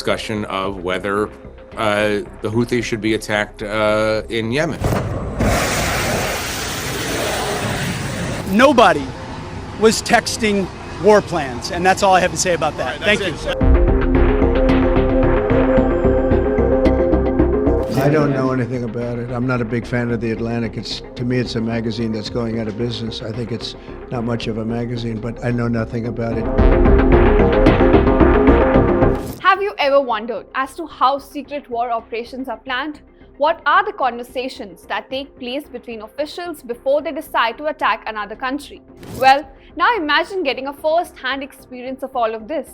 discussion of whether the Houthi should be attacked in Yemen. Nobody was texting war plans, and that's all I have to say about that. Thank you. I don't know anything about it. I'm not a big fan of The Atlantic. To me, it's a magazine that's going out of business. I think it's not much of a magazine, but I know nothing about it. Have you ever wondered as to how secret war operations are planned? What are the conversations that take place between officials before they decide to attack another country? Well, now imagine getting a first-hand experience of all of this.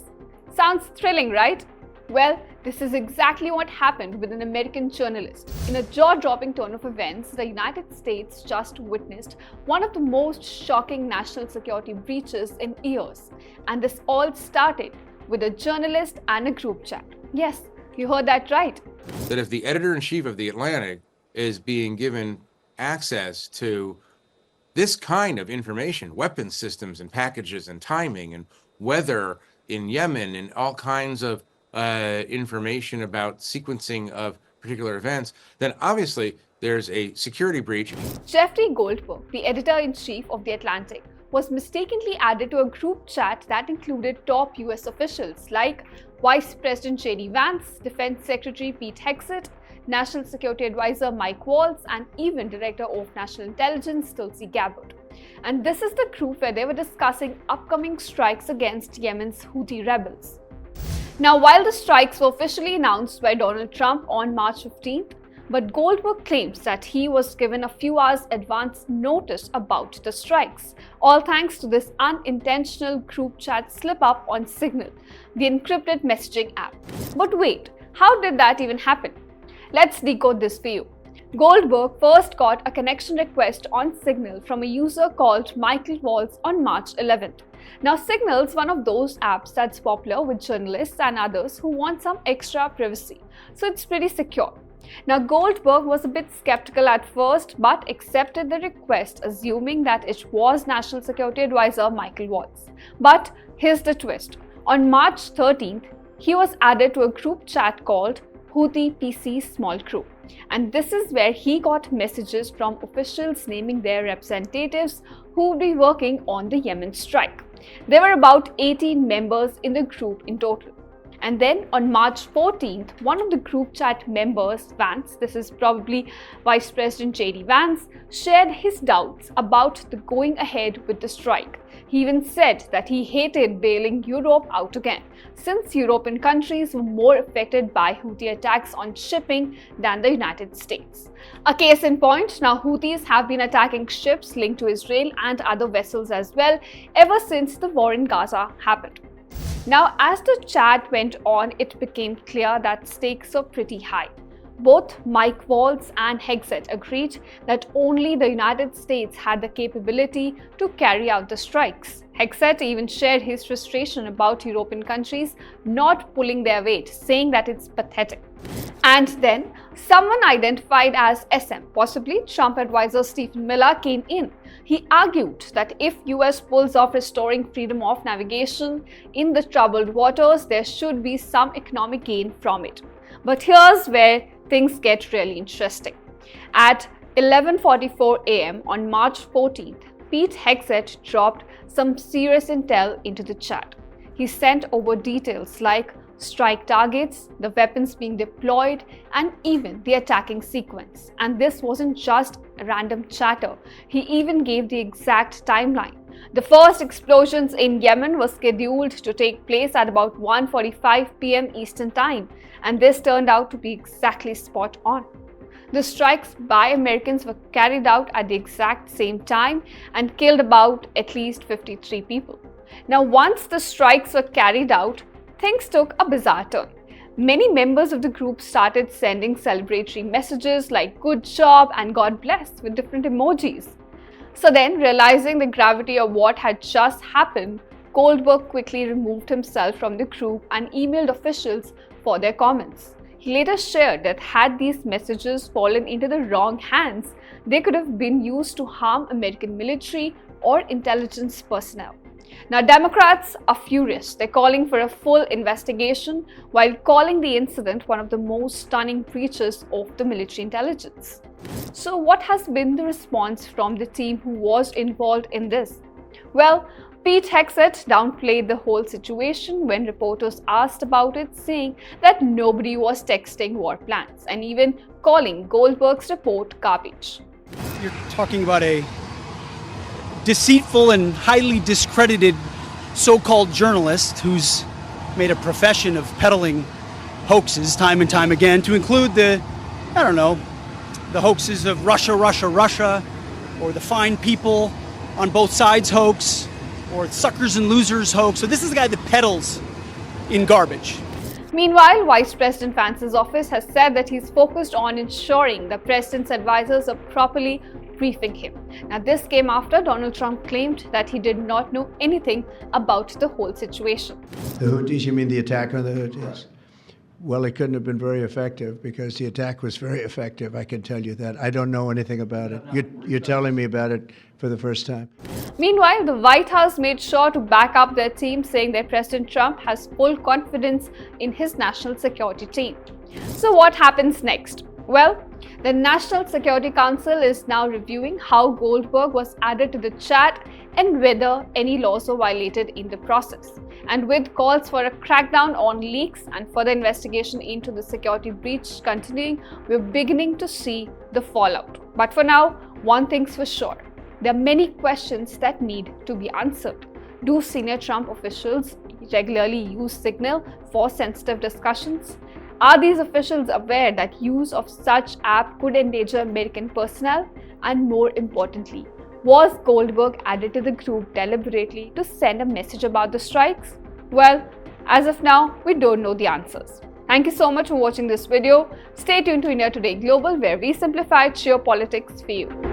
Sounds thrilling, right? Well, this is exactly what happened with an American journalist. In a jaw-dropping turn of events, the United States just witnessed one of the most shocking national security breaches in years. And this all started with a journalist and a group chat. Yes, you heard that right. That if the editor-in-chief of The Atlantic is being given access to this kind of information, weapons systems and packages and timing and weather in Yemen and all kinds of information about sequencing of particular events, then obviously there's a security breach. Jeffrey Goldberg, the editor-in-chief of The Atlantic, was mistakenly added to a group chat that included top US officials like Vice President J.D. Vance, Defense Secretary Pete Hegseth, National Security Advisor Mike Waltz, and even Director of National Intelligence Tulsi Gabbard. And this is the group where they were discussing upcoming strikes against Yemen's Houthi rebels. Now, while the strikes were officially announced by Donald Trump on March 15th, but Goldberg claims that he was given a few hours advance notice about the strikes, all thanks to this unintentional group chat slip-up on Signal, the encrypted messaging app. But wait, how did that even happen? Let's decode this for you. Goldberg first got a connection request on Signal from a user called Michael Waltz on March 11th. Now, Signal's one of those apps that's popular with journalists and others who want some extra privacy, so it's pretty secure. Now, Goldberg was a bit skeptical at first, but accepted the request, assuming that it was National Security Advisor Michael Waltz. But here's the twist. On March 13th, he was added to a group chat called Houthi PC Small Crew. And this is where he got messages from officials naming their representatives who would be working on the Yemen strike. There were about 18 members in the group in total. And then on March 14th, one of the group chat members, Vance, this is probably Vice President J.D. Vance, shared his doubts about the going ahead with the strike. He even said that he hated bailing Europe out again, since European countries were more affected by Houthi attacks on shipping than the United States. A case in point, now Houthis have been attacking ships linked to Israel and other vessels as well ever since the war in Gaza happened. Now, as the chat went on, it became clear that stakes were pretty high. Both Mike Waltz and Hegseth agreed that only the United States had the capability to carry out the strikes. Hegseth even shared his frustration about European countries not pulling their weight, saying that it's pathetic. And then, someone identified as SM, possibly Trump advisor Stephen Miller, came in. He argued that if US pulls off restoring freedom of navigation in the troubled waters, there should be some economic gain from it. But here's where things get really interesting. At 11:44 a.m. on March 14th, Pete Hegseth dropped some serious intel into the chat. He sent over details like strike targets, the weapons being deployed, and even the attacking sequence. And this wasn't just random chatter. He even gave the exact timeline. The first explosions in Yemen were scheduled to take place at about 1:45 p.m. Eastern Time, and this turned out to be exactly spot on. The strikes by Americans were carried out at the exact same time and killed about at least 53 people. Now, once the strikes were carried out, things took a bizarre turn. Many members of the group started sending celebratory messages like "good job" and "God bless" with different emojis. So then, realizing the gravity of what had just happened, Goldberg quickly removed himself from the group and emailed officials for their comments. He later shared that had these messages fallen into the wrong hands, they could have been used to harm American military or intelligence personnel. Now, Democrats are furious. They're calling for a full investigation while calling the incident one of the most stunning breaches of the military intelligence. So, what has been the response from the team who was involved in this? Well, Pete Hegseth downplayed the whole situation when reporters asked about it, saying that nobody was texting war plans and even calling Goldberg's report garbage. You're talking about a deceitful and highly discredited so-called journalist who's made a profession of peddling hoaxes time and time again, to include the hoaxes of Russia, or the fine people on both sides hoax, or suckers and losers hoax. So this is the guy that peddles in garbage. Meanwhile, Vice President Vance's office has said that he's focused on ensuring the president's advisors are properly briefing him. Now, this came after Donald Trump claimed that he did not know anything about the whole situation. The Houthis, you mean the attack on the Houthis? Right. Well, it couldn't have been very effective because the attack was very effective, I can tell you that. I don't know anything about it. You're telling me about it for the first time. Meanwhile, the White House made sure to back up their team, saying that President Trump has full confidence in his national security team. So what happens next? Well, the National Security Council is now reviewing how Goldberg was added to the chat and whether any laws were violated in the process. And with calls for a crackdown on leaks and further investigation into the security breach continuing, we're beginning to see the fallout. But for now, one thing's for sure. There are many questions that need to be answered. Do senior Trump officials regularly use Signal for sensitive discussions? Are these officials aware that use of such app could endanger American personnel? And more importantly, was Goldberg added to the group deliberately to send a message about the strikes? Well, as of now, we don't know the answers. Thank you so much for watching this video. Stay tuned to India Today Global, where we simplify geopolitics for you.